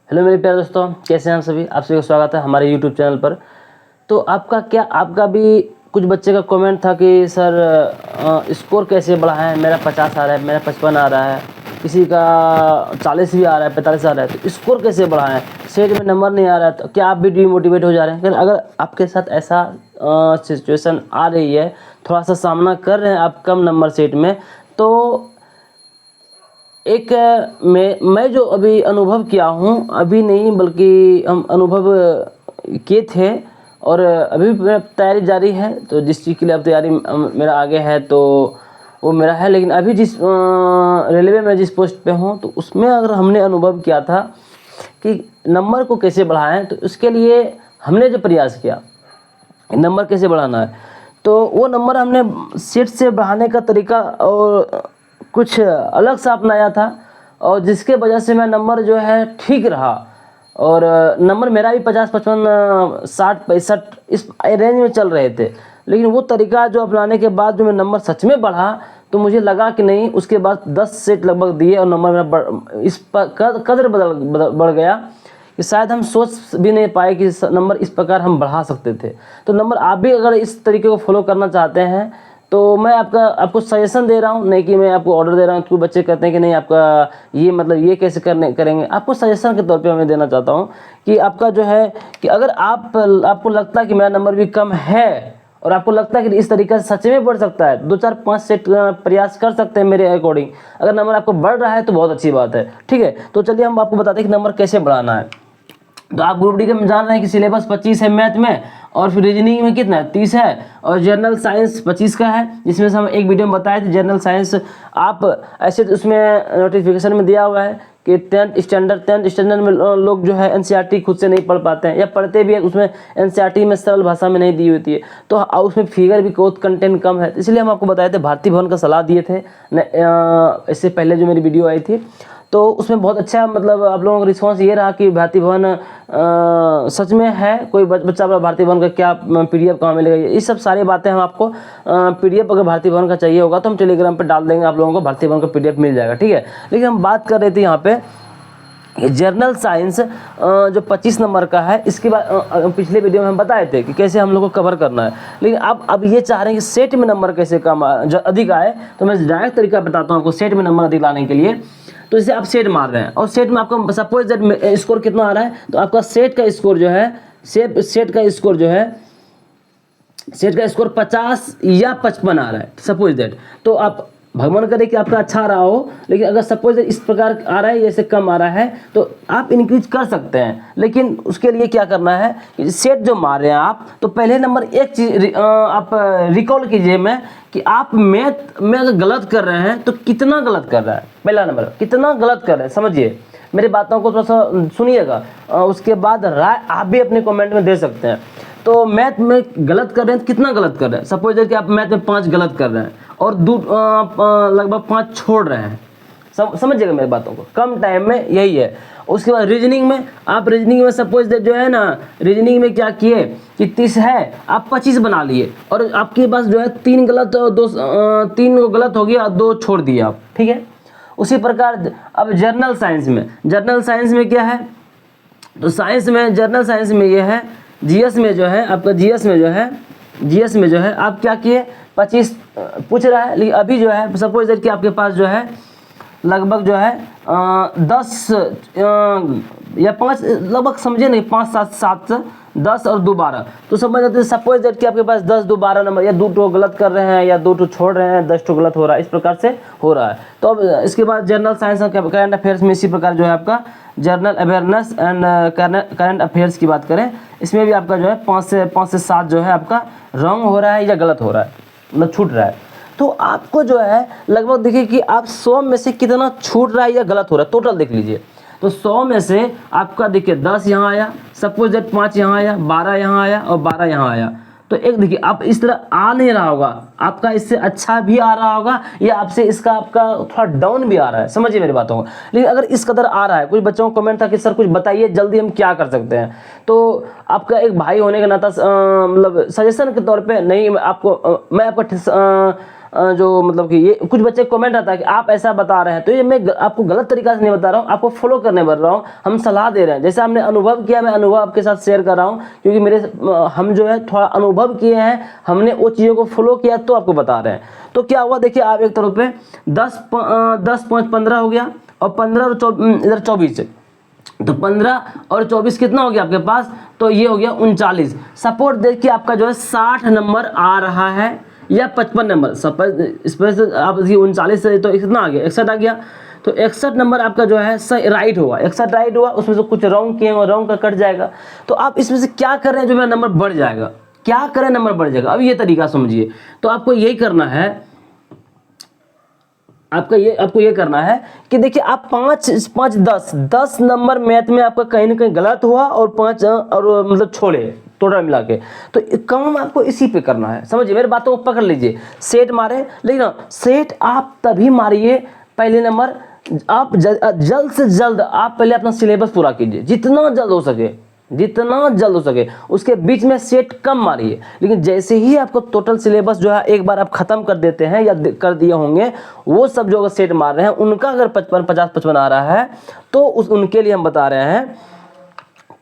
Hello मेरे प्यारे दोस्तों, कैसे हैं आप सभी। आप सभी का स्वागत है हमारे यूट्यूब चैनल पर। तो आपका भी कुछ बच्चे का कमेंट था कि सर स्कोर कैसे बढ़ाएं। मेरा 50 आ रहा है, मेरा 55 आ रहा है, किसी का 40 भी आ रहा है, 45 आ रहा है। तो स्कोर कैसे बढ़ाएं, सेट में नंबर नहीं आ रहा है। तो क्या आप भी डीमोटिवेट हो जा रहे हैं? अगर आपके साथ ऐसा सिचुएशन आ रही है, थोड़ा सा सामना कर रहे हैं आप कम नंबर सेट में, तो एक मैं जो अभी अनुभव किया हूँ, अभी नहीं बल्कि हम अनुभव किए थे और अभी भी मेरा तैयारी जारी है। तो जिस चीज़ के लिए अब तैयारी मेरा आगे है तो वो मेरा है। लेकिन अभी जिस रेलवे में जिस पोस्ट पे हूँ, तो उसमें अगर हमने अनुभव किया था कि नंबर को कैसे बढ़ाएं, तो उसके लिए हमने जो प्रयास किया नंबर कैसे बढ़ाना है, तो वो नंबर हमने सेट से बढ़ाने का तरीका और कुछ अलग सा अपनाया था, और जिसके वजह से मैं नंबर जो है ठीक रहा। और नंबर मेरा भी 50, 55, 60, 65 इस रेंज में चल रहे थे। लेकिन वो तरीका जो अपनाने के बाद जो मेरा नंबर सच में बढ़ा, तो मुझे लगा कि नहीं, उसके बाद 10 सेट लगभग दिए और नंबर मेरा इस पर कदर बढ़ गया कि शायद हम सोच भी नहीं पाए कि नंबर इस प्रकार हम बढ़ा सकते थे। तो नंबर आप भी अगर इस तरीके को फॉलो करना चाहते हैं, तो मैं आपको सजेशन दे रहा हूँ, नहीं कि मैं आपको ऑर्डर दे रहा हूँ। तो बच्चे कहते हैं कि नहीं, आपका ये मतलब ये कैसे करेंगे। आपको सजेशन के तौर पे मैं देना चाहता हूँ कि आपका जो है कि अगर आपको लगता है कि मेरा नंबर भी कम है और आपको लगता है कि इस तरीके से सच में बढ़ सकता है, 2, 4, 5 सेट प्रयास कर सकते हैं मेरे अकॉर्डिंग। अगर नंबर आपको बढ़ रहा है तो बहुत अच्छी बात है, ठीक है। तो चलिए हम आपको बताते हैं कि नंबर कैसे बढ़ाना है। तो आप ग्रुप डी के में जान रहे हैं कि सिलेबस 25 है मैथ में, और फिर रीजनिंग में कितना है, 30 है, और जनरल साइंस 25 का है, जिसमें से हम एक वीडियो में बताए थे जनरल साइंस। आप ऐसे तो उसमें नोटिफिकेशन में दिया हुआ है कि 10th स्टैंडर्ड में लोग जो है एनसीईआरटी खुद से नहीं पढ़ पाते हैं, या पढ़ते भी है उसमें एनसीईआरटी में सरल भाषा में नहीं दी होती है, तो उसमें फिगर भी बहुत कंटेंट कम है। इसलिए हम आपको बताए थे, भारती भवन का सलाह दिए थे इससे पहले जो मेरी वीडियो आई थी। तो उसमें बहुत अच्छा मतलब आप लोगों का रिस्पांस ये रहा कि भारती भवन सच में है। कोई बच्चा भारती भवन का क्या पीडीएफ कहाँ मिलेगा, ये सब सारी बातें हम आपको पीडीएफ अगर भारती भवन का चाहिए होगा तो हम टेलीग्राम पे डाल देंगे, आप लोगों को भारती भवन का पीडीएफ मिल जाएगा, ठीक है। लेकिन हम बात कर रहे थे यहाँ पे जर्नल साइंस जो 25 नंबर का है, इसके बाद पिछले वीडियो में हम बताए थे कि कैसे हम लोग को कवर करना है। लेकिन अब ये चाह रहे हैं कि सेट में नंबर कैसे कम अधिक आए, तो मैं डायरेक्ट तरीका बताता हूँ आपको सेट में नंबर अधिक लाने के लिए। तो जैसे आप सेट मार रहे हैं और सेट में आपका सपोज दैट स्कोर कितना आ रहा है, तो आपका सेट का स्कोर जो है सेट का स्कोर 50 या 55 आ रहा है सपोज दैट। तो आप भगवान करे कि आपका अच्छा रहा हो, लेकिन अगर सपोज इस प्रकार आ रहा है, जैसे कम आ रहा है, तो आप इंक्रीज कर सकते हैं। लेकिन उसके लिए क्या करना है, सेट जो मार रहे हैं आप, तो पहले नंबर एक चीज आप रिकॉल कीजिए में कि आप मैथ में अगर गलत कर रहे हैं तो कितना गलत कर रहा है। पहला नंबर कितना गलत कर रहे हैं, समझिए मेरी बातों को थोड़ा सा सुनिएगा, उसके बाद राय आप भी अपने कमेंट में दे सकते हैं। तो मैथ में गलत कर रहे हैं तो कितना गलत कर रहे हैं। सपोज कि आप मैथ में 5 गलत कर रहे हैं और लगभग 5 छोड़ रहे हैं, समझिएगा मेरी बातों को, कम टाइम में यही है। उसके बाद रीजनिंग में सपोज जो है ना, रीजनिंग में क्या किए कि 30 है, आप 25 बना लिए, और आपके पास जो है 3 गलत, 3 गलत हो गया और 2 छोड़ दिए आप, ठीक है। उसी प्रकार अब जर्नल साइंस में क्या है, तो जर्नल साइंस में ये है, जीएस में जो है आपका जीएस में जो है आप क्या किए, 25 पूछ रहा है। लेकिन अभी जो है सपोज दैट कि आपके पास जो है लगभग जो है 10 या 5, लगभग समझे नहीं, 5, 7, 10 और 2, 12। तो समझ जाते हैं सपोज दैट कि आपके पास 10, 2, 12 नंबर, या 2 गलत कर रहे हैं या 2 छोड़ रहे हैं, 10 गलत हो रहा है, इस प्रकार से हो रहा है। तो अब इसके बाद जनरल साइंस और करंट अफेयर्स में इसी प्रकार जो है आपका general awareness and current affairs की बात करें, इसमें भी आपका जो है 5 से 7 जो है आपका रॉन्ग हो रहा है या गलत हो रहा है, मतलब छूट रहा है। तो आपको जो है लगभग देखिए कि आप 100 में से कितना छूट रहा है या गलत हो रहा है, टोटल देख लीजिए। तो 100 में से आपका देखिए 10 यहाँ आया, सपोज दैट 5 यहाँ आया, 12 यहाँ आया और 12 यहाँ आया। तो एक देखिए आप इस तरह आ नहीं रहा होगा, आपका इससे अच्छा भी आ रहा होगा, या आपसे इसका आपका थोड़ा डाउन भी आ रहा है, समझिए मेरी बातों को। लेकिन अगर इस कदर आ रहा है, कुछ बच्चों को कमेंट था कि सर कुछ बताइए जल्दी हम क्या कर सकते हैं। तो आपका एक भाई होने का नाता मतलब सजेशन के तौर पे नहीं, मैं आपको जो मतलब कि ये कुछ बच्चे कमेंट आता है कि आप ऐसा बता रहे हैं, तो ये मैं आपको गलत तरीका से नहीं बता रहा हूँ, आपको फॉलो करने बढ़ रहा हूँ, हम सलाह दे रहे हैं। जैसे हमने अनुभव किया, मैं अनुभव आपके साथ शेयर कर रहा हूँ, क्योंकि हम जो है थोड़ा अनुभव किए हैं, हमने वो चीज़ों को फॉलो किया तो आपको बता रहे हैं। तो क्या हुआ देखिए, आप एक तरफ पे 10 5 15 हो गया, और 15 और इधर 24, तो 15 और 24 कितना हो गया आपके पास, तो ये हो गया 39। सपोर्ट देखिए आपका जो है 60 नंबर आ रहा है या 55 नंबर, इसमें से आप 39 से तो कितना आ गया, 61 आ गया। तो 61 नंबर आपका जो है सही राइट हुआ, 61 राइट हुआ, उसमें से कुछ रॉन्ग किए और रॉन्ग का कट जाएगा। तो आप इसमें से क्या कर रहे हैं, जो मेरा नंबर बढ़ जाएगा, क्या करें नंबर बढ़ जाएगा। अब ये तरीका समझिए, तो आपको यही करना है, आपको ये करना है कि देखिए आप 5 10 नंबर मैथ में आपका कहीं ना कहीं गलत हुआ, और 5 और मतलब छोड़े टोटल मिला के, तो काम आपको इसी पे करना है। समझिए, मेरी बातों को पकड़ लीजिए। सेट मारे, लेकिन सेट आप तभी मारिए, पहले नंबर आप जल्द से जल्द आप पहले अपना सिलेबस पूरा कीजिए, जितना जल्द हो सके, जितना जल्द हो सके। उसके बीच में सेट कम मारिए, लेकिन जैसे ही आपको टोटल सिलेबस जो है एक बार आप खत्म कर देते हैं या कर दिए होंगे, वो सब जो अगर सेट मार रहे हैं उनका अगर 50 55 आ रहा है, तो उनके लिए हम बता रहे हैं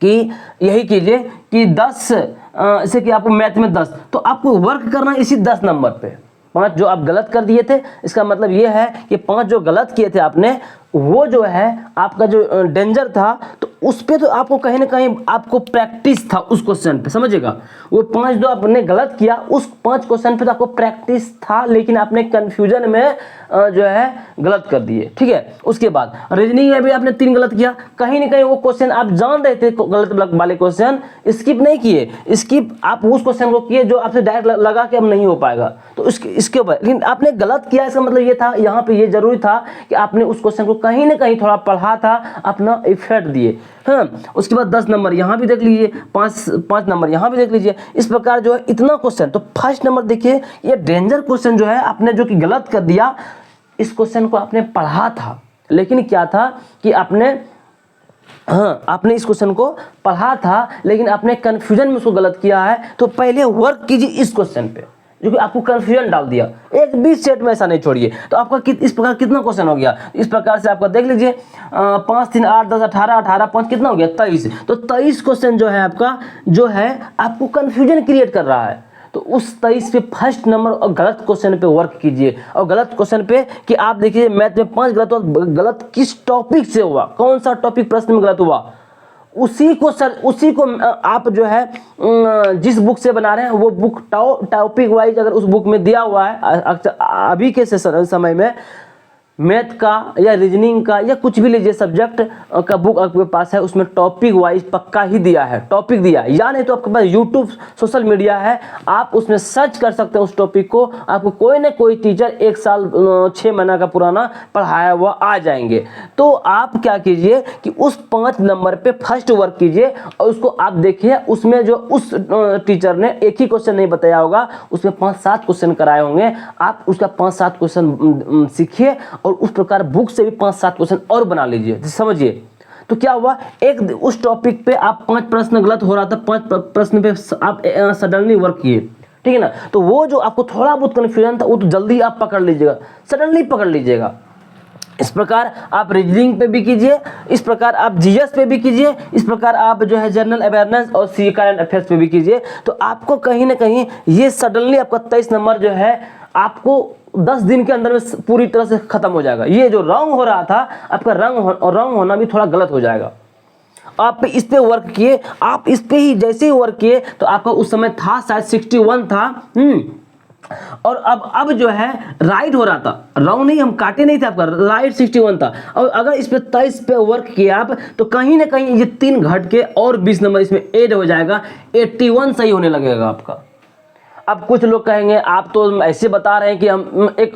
कि यही कीजिए कि 10 जैसे कि आपको मैथ में 10, तो आपको वर्क करना इसी 10 नंबर पे। 5 जो आप गलत कर दिए थे, इसका मतलब ये है कि 5 जो गलत किए थे आपने, वो जो है आपका जो डेंजर था, तो उस पे तो आपको कहीं ना कहीं आपको प्रैक्टिस था उस क्वेश्चन पे, समझिएगा। वो 5 जो आपने गलत किया, उस 5 क्वेश्चन पे तो आपको प्रैक्टिस था, लेकिन आपने कंफ्यूजन में जो है गलत कर दिए, ठीक है। उसके बाद रीजनिंग में भी आपने 3 गलत किया, कहीं ना कहीं वो क्वेश्चन आप जान रहे थे गलत वाले क्वेश्चन, स्किप नहीं किए, स्किप आप उस क्वेश्चन को किए जो आपसे डायरेक्ट लगा कि अब नहीं हो पाएगा, तो इसके ऊपर, लेकिन आपने गलत किया। इसका मतलब ये था, यहाँ पे ये जरूरी था कि आपने उस क्वेश्चन को कहीं ना कहीं थोड़ा पढ़ा था, अपना इफर्ट दिए, हाँ। उसके बाद 10 नंबर यहाँ भी देख लीजिए, 5 नंबर यहाँ भी देख लीजिए। इस प्रकार जो है इतना क्वेश्चन, तो फर्स्ट नंबर देखिए, ये डेंजर क्वेश्चन जो है आपने जो कि गलत कर दिया, इस क्वेश्चन को आपने पढ़ा था, लेकिन क्या था कि आपने इस क्वेश्चन को पढ़ा था, लेकिन आपने कंफ्यूजन में उसको गलत किया है। तो पहले वर्क कीजिए इस क्वेश्चन पे, जो कि आपको कंफ्यूजन डाल दिया, एक भी सेट में ऐसा नहीं छोड़िए। तो आपका इस प्रकार कितना क्वेश्चन हो गया, इस प्रकार से आपका देख लीजिए, 5 3 8 10 18 18 5 कितना हो गया, 23। तो 23 क्वेश्चन जो है आपका, जो है आपको कंफ्यूजन क्रिएट कर रहा है। तो उस 23 पे फर्स्ट नंबर और गलत क्वेश्चन पे वर्क कीजिए। और गलत क्वेश्चन पे कि आप देखिए मैथ में 5 गलत हुआ, गलत किस टॉपिक से हुआ, कौन सा टॉपिक प्रश्न में गलत हुआ, उसी को आप जो है जिस बुक से बना रहे हैं, वो बुक टॉपिक वाइज अगर उस बुक में दिया हुआ है, अभी के समय में मैथ का या रीजनिंग का या कुछ भी लीजिए सब्जेक्ट का बुक आपके पास है, उसमें टॉपिक वाइज पक्का ही दिया है, टॉपिक दिया है, या नहीं तो आपके पास यूट्यूब सोशल मीडिया है, आप उसमें सर्च कर सकते हैं उस टॉपिक को, आपको कोई ना कोई टीचर 1 साल 6 महीना का पुराना पढ़ाया हुआ आ जाएंगे। तो आप क्या कीजिए कि उस 5 नंबर पे फर्स्ट वर्क कीजिए, और उसको आप देखिए, उसमें जो उस टीचर ने एक ही क्वेश्चन नहीं बताया होगा, उसमें 5-7 क्वेश्चन कराए होंगे, आप उसका 5-7 क्वेश्चन सीखिए, और उस प्रकार बुक से भी 5-7 क्वेश्चन और बना लीजिए, समझिए। तो क्या हुआ, एक उस टॉपिक पे आप 5 प्रश्न गलत हो रहा था, 5 प्रश्न पे आप सडनली वर्क किए, ठीक है ना। तो वो जो आपको थोड़ा बहुत कन्फ्यूजन था, वो तो जल्दी आप पकड़ लीजिएगा, सडनली पकड़ लीजिएगा। इस प्रकार आप रीजनिंग पे भी कीजिए, इस प्रकार आप जीएस पे भी कीजिए, इस प्रकार आप जो है जनरल अवेयरनेस और सी करंट अफेयर्स पे भी कीजिए। तो आपको कहीं ना कहीं ये सडनली आपका 23 नंबर जो है आपको 10 दिन के अंदर में पूरी तरह से खत्म हो जाएगा। ये जो रॉन्ग हो रहा था आपका, रॉन्ग होना भी थोड़ा गलत हो जाएगा। आप इस पे वर्क किए, आप इस पे ही जैसे ही वर्क किए, तो आपका उस समय था शायद 61 था, और अब जो है राइट हो रहा था, रॉन्ग नहीं, हम काटे नहीं थे, आपका राइट 61 था। और अगर इस पे 23 पे वर्क किया आप, तो कहीं ना कहीं ये 3 घट के और 20 नंबर इसमें ऐड हो जाएगा, 81 सही होने लगेगा आपका। अब कुछ लोग कहेंगे आप तो ऐसे बता रहे हैं कि हम एक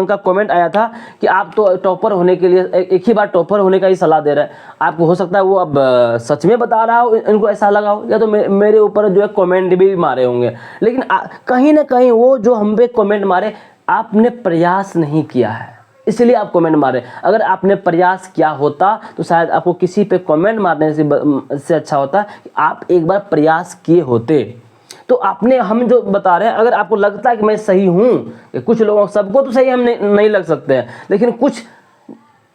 का कमेंट आया था कि आप तो टॉपर होने के लिए एक ही बार टॉपर होने का ही सलाह दे रहे हैं। आपको हो सकता है वो अब सच में बता रहा हो, इनको ऐसा लगा हो, या तो मेरे ऊपर जो है कमेंट भी मारे होंगे, लेकिन कहीं ना कहीं वो जो हम पे कमेंट मारे, आपने प्रयास नहीं किया है, इसलिए आप कमेंट मारे। अगर आपने प्रयास किया होता तो शायद आपको किसी पे कमेंट मारने से अच्छा होता कि आप एक बार प्रयास किए होते। तो आपने हम जो बता रहे हैं, अगर आपको लगता है कि मैं सही हूँ, कुछ लोगों सबको तो सही हम नहीं लग सकते हैं, लेकिन कुछ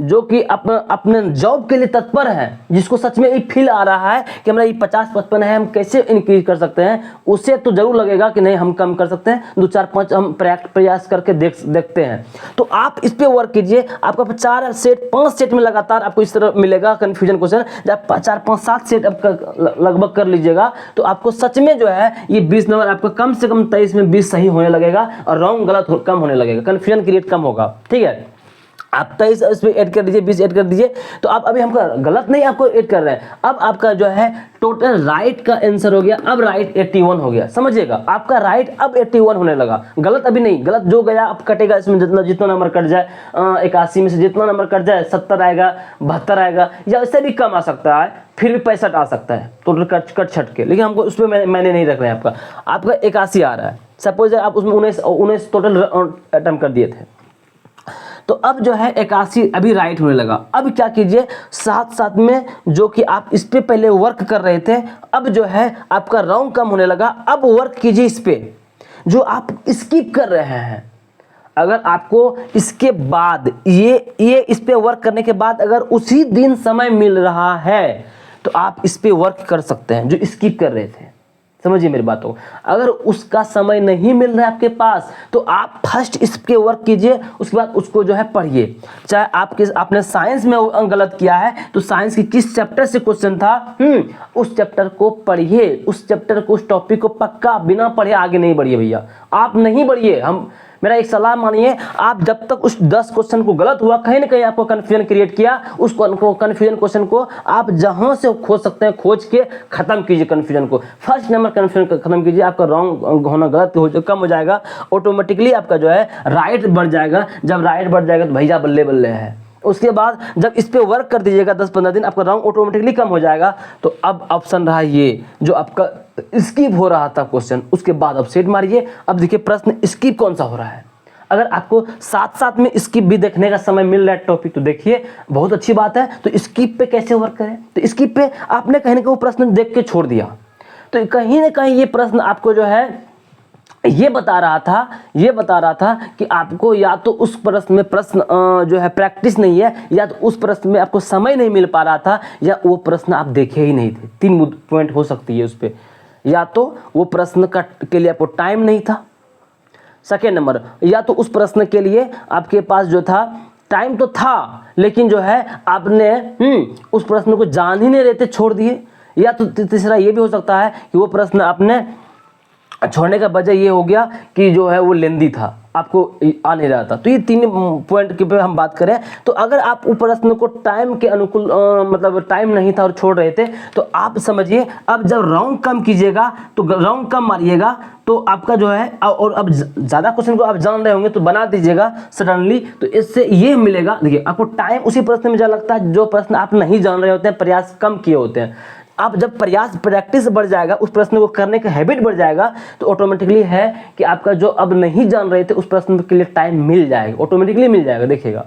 जो कि अपने जॉब के लिए तत्पर है, जिसको सच में ये फील आ रहा है कि हमारा ये 50-55 है, हम कैसे इंक्रीज कर सकते हैं, उससे तो जरूर लगेगा कि नहीं हम कम कर सकते हैं, 2-4-5 हम प्रयास करके देखते हैं। तो आप इस पे वर्क कीजिए। आपका 4 सेट 5 सेट में लगातार आपको इस तरह मिलेगा कन्फ्यूजन क्वेश्चन। जब 4-5-7 सेट आपका लगभग कर लीजिएगा तो आपको सच में जो है ये 20 नंबर आपका कम से कम 23 में 20 सही होने लगेगा और रॉन्ग गलत कम होने लगेगा, कन्फ्यूजन क्रिएट कम होगा। ठीक है, आप 23 इस पर ऐड कर दीजिए, 20 ऐड कर दीजिए। तो आप अभी हमको गलत नहीं आपको ऐड कर रहे हैं। अब आपका जो है टोटल राइट का आंसर हो गया, अब राइट 81 हो गया। समझिएगा, आपका राइट अब 81 होने लगा, गलत अभी नहीं। गलत जो गया अब कटेगा, इसमें जितना नंबर कट जाए, 81 में से जितना नंबर कट जाए, 70 आएगा, 72 आएगा, या इससे भी कम आ सकता है, फिर भी 65 आ सकता है टोटल कट छट के। लेकिन हमको उसमें मैंने नहीं रख रहे हैं। आपका 81 आ रहा है। सपोज आप उसमें 19 टोटल अटेम्प्ट कर दिए थे, तो अब जो है 81 अभी राइट होने लगा। अब क्या कीजिए, साथ में जो कि आप इस पे पहले वर्क कर रहे थे, अब जो है आपका रॉन्ग कम होने लगा। अब वर्क कीजिए इस पे जो आप स्किप कर रहे हैं। अगर आपको इसके बाद ये इस पे वर्क करने के बाद अगर उसी दिन समय मिल रहा है तो आप इस पे वर्क कर सकते हैं जो स्किप कर रहे थे। समझिए मेरी बातों को। अगर उसका समय नहीं मिल रहा है आपके पास तो आप फर्स्ट इसके वर्क कीजिए, उसके बाद उसको जो है पढ़िए। चाहे आपने साइंस में गलत किया है तो साइंस की किस चैप्टर से क्वेश्चन था, उस चैप्टर को पढ़िए, उस चैप्टर को, उस टॉपिक को पक्का बिना पढ़े आगे नहीं बढ़िए भैया। आप नहीं बढ़िए, मेरा एक सलाह मानिए, आप जब तक उस 10 क्वेश्चन को गलत हुआ, कहीं ना कहीं आपको कन्फ्यूजन क्रिएट किया, उसको कन्फ्यूजन क्वेश्चन को आप जहां से खोज सकते हैं खोज के खत्म कीजिए। कन्फ्यूजन को फर्स्ट नंबर कन्फ्यूजन खत्म कीजिए, आपका रॉन्ग होना, गलत कम हो जाएगा। ऑटोमेटिकली आपका जो है राइट बढ़ जाएगा। जब राइट बढ़ जाएगा तो भैया बल्ले बल्ले है। उसके बाद जब इस पे वर्क कर दीजिएगा 10-15 दिन, आपका रॉन्ग ऑटोमेटिकली कम हो जाएगा। तो अब ऑप्शन रहा ये जो आपका स्किप हो रहा था क्वेश्चन, उसके बाद अब सेट मारिए। अब देखिए प्रश्न स्किप कौन सा हो रहा है। अगर आपको साथ में स्किप भी देखने का समय मिल रहा है टॉपिक तो देखिए, बहुत अच्छी बात है। तो स्किप पे कैसे वर्क करें, तो स्किप पे आपने कहीं ना कहीं वो प्रश्न देख के छोड़ दिया, तो कहीं ना कहीं ये प्रश्न आपको जो है ये बता रहा था कि आपको या तो उस प्रश्न में जो है प्रैक्टिस नहीं है, या तो उस प्रश्न में आपको समय नहीं मिल पा रहा था, या वो प्रश्न आप देखे ही नहीं थे। 3 पॉइंट हो सकती है उस पर, या तो वो प्रश्न के लिए आपको टाइम नहीं था, सेकेंड नंबर, या तो उस प्रश्न के लिए आपके पास जो था टाइम तो था लेकिन जो है आपने उस प्रश्न को जान ही नहीं रहे थे, छोड़ दिए। या तो तीसरा ये भी हो सकता है कि वो प्रश्न आपने छोड़ने का वजह ये हो गया कि जो है वो लेंदी था, आपको आ नहीं रहा था। तो ये 3 पॉइंट के पे हम बात करें तो अगर आप उस प्रश्न को टाइम के अनुकूल मतलब टाइम नहीं था और छोड़ रहे थे तो आप समझिए अब जब रॉन्ग कम कीजिएगा तो रॉन्ग कम मारिएगा तो आपका जो है, और अब ज़्यादा क्वेश्चन को आप जान रहे होंगे तो बना दीजिएगा सडनली। तो इससे ये मिलेगा, देखिए आपको टाइम उसी प्रश्न में ज़्यादा लगता है जो प्रश्न आप नहीं जान रहे होते हैं, प्रयास कम किए होते हैं। आप जब प्रैक्टिस बढ़ जाएगा, उस प्रश्न को करने का हैबिट बढ़ जाएगा तो ऑटोमेटिकली है कि आपका जो अब नहीं जान रहे थे उस प्रश्न के लिए टाइम मिल जाएगा, ऑटोमेटिकली मिल जाएगा। देखिएगा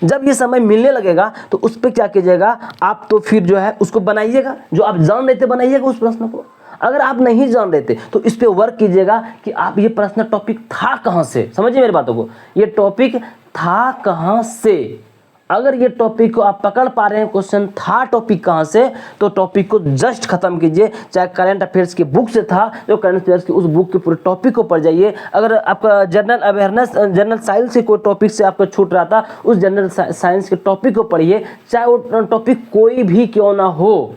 जब ये समय मिलने लगेगा तो उस पर क्या कीजिएगा आप, तो फिर जो है उसको बनाइएगा, जो आप जान रहे थे बनाइएगा उस प्रश्न को। अगर आप नहीं जान रहे थे तो इस पे वर्क कीजिएगा कि आप ये प्रश्न टॉपिक था कहाँ से, समझिए मेरी बातों को, ये टॉपिक था कहाँ से। अगर ये टॉपिक को आप पकड़ पा रहे हैं, क्वेश्चन था टॉपिक कहाँ से, तो टॉपिक को जस्ट खत्म कीजिए। चाहे करंट अफेयर्स की बुक से था, जो करंट अफेयर्स की उस बुक के पूरे टॉपिक को पढ़ जाइए। अगर आपका जनरल अवेयरनेस, जनरल साइंस के कोई टॉपिक से आपका छूट रहा था, उस जनरल साइंस के टॉपिक को पढ़िए, चाहे वो टॉपिक कोई भी क्यों ना हो,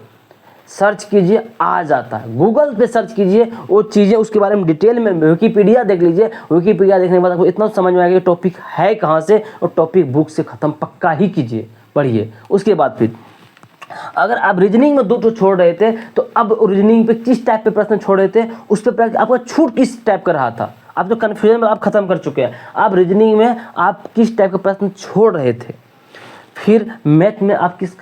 सर्च कीजिए आ जाता है। गूगल पे सर्च कीजिए वो चीज़ें, उसके बारे में डिटेल में विकीपीडिया देख लीजिए। विकीपीडिया देखने के बाद आपको इतना समझ में आएगा कि टॉपिक है कहाँ से, और टॉपिक बुक से ख़त्म पक्का ही कीजिए, पढ़िए। उसके बाद फिर अगर आप रीजनिंग में 2 छोड़ रहे थे तो अब रीजनिंग पे किस टाइप पे प्रश्न छोड़ रहे थे, उस पर आपका छूट किस टाइप का रहा था, आप जो कन्फ्यूजन में आप खत्म कर चुके हैं। आप रीजनिंग में आप किस टाइप का प्रश्न छोड़ रहे थे, फिर मैथ में आप किस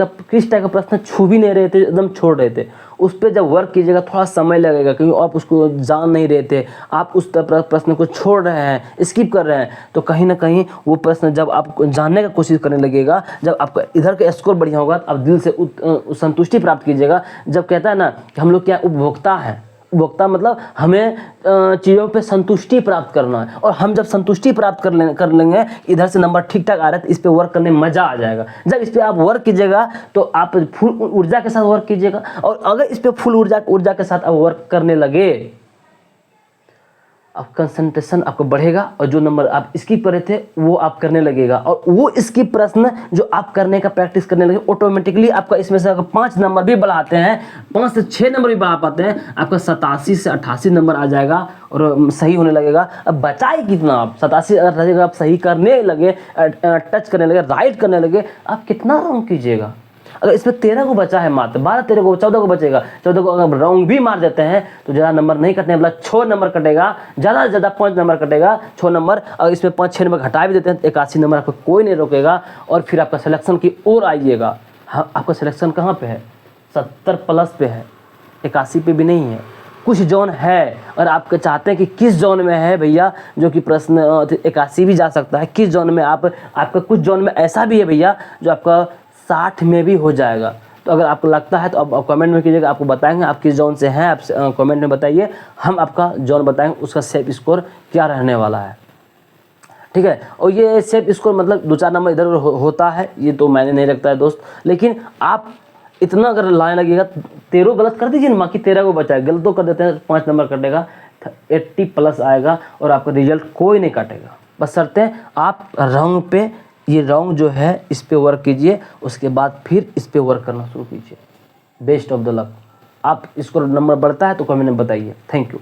टाइप का प्रश्न छू भी नहीं रहे थे, एकदम छोड़ रहे थे, उस पर जब वर्क कीजिएगा थोड़ा समय लगेगा क्योंकि आप उसको जान नहीं रहे थे, आप उस प्रश्न को छोड़ रहे हैं, स्किप कर रहे हैं, तो कहीं ना कहीं वो प्रश्न जब आप जानने का कोशिश करने लगेगा, जब आपका इधर का स्कोर बढ़िया होगा तो आप दिल से संतुष्टि प्राप्त कीजिएगा। जब कहता है ना कि हम लोग क्या उपभोक्ता हैं, वक्ता मतलब हमें चीज़ों पे संतुष्टि प्राप्त करना है, और हम जब संतुष्टि प्राप्त कर लेंगे, इधर से नंबर ठीक ठाक आ रहा है, तो इस पे वर्क करने में मज़ा आ जाएगा। जब इस पे आप वर्क कीजिएगा तो आप फुल ऊर्जा के साथ वर्क कीजिएगा, और अगर इस पे फुल ऊर्जा के साथ आप वर्क करने लगे, आप कंसंट्रेशन आपको बढ़ेगा, और जो नंबर आप स्किप करे थे वो आप करने लगेगा, और वो स्किप प्रश्न जो आप करने का प्रैक्टिस करने लगे, ऑटोमेटिकली आपका इसमें से अगर 5 नंबर भी बढ़ाते हैं, 5 से 6 नंबर भी बढ़ा पाते हैं, आपका 87 से 88 नंबर आ जाएगा और सही होने लगेगा। अब बचाए कितना, आप 87 अगर आप सही करने लगे, टच करने लगे, राइट करने लगे, आप कितना रॉन्ग कीजिएगा। अगर इसमें 13 को बचा है, मात्र 12 13 को 14 को बचेगा, 14 को अगर रॉन्ग भी मार देते हैं तो ज़्यादा नंबर नहीं कटने वाला, 6 नंबर कटेगा, ज़्यादा से ज़्यादा 5 नंबर कटेगा, 6 नंबर। अगर इसमें 5-6 नंबर घटा भी देते हैं तो 81 नंबर आपको कोई नहीं रोकेगा, और फिर आपका सिलेक्शन की ओर आइएगा। हाँ, आपका सिलेक्शन कहाँ पे है? 70+ पे है, 81 पे भी नहीं है। कुछ जोन है, और आपके चाहते हैं कि किस जोन में है भैया, जो कि प्रश्न 81 भी जा सकता है, किस जोन में आपका कुछ जोन में ऐसा भी है भैया जो आपका 60 में भी हो जाएगा। तो अगर आपको लगता है तो आप कमेंट में कीजिएगा, आपको बताएंगे आप किस जोन से हैं, आप कमेंट में बताइए, हम आपका जोन बताएंगे, उसका सेफ स्कोर क्या रहने वाला है, ठीक है। और ये सेफ स्कोर मतलब 2-4 नंबर इधर उधर होता है, ये तो मैंने नहीं रखता है दोस्त, लेकिन आप इतना अगर लाने लगेगा, 13 गलत कर दीजिए ना, कि 13 को बचाए, गलत तो कर देते हैं 5 नंबर कटेगा, 80+ आएगा, और आपका रिजल्ट कोई नहीं काटेगा। बस शर्तें आप रंग पे, ये रॉन्ग जो है इस पे वर्क कीजिए, उसके बाद फिर इस पे वर्क करना शुरू कीजिए। Best of the luck. आप इसको नंबर बढ़ता है तो कमेंट में बताइए। Thank you.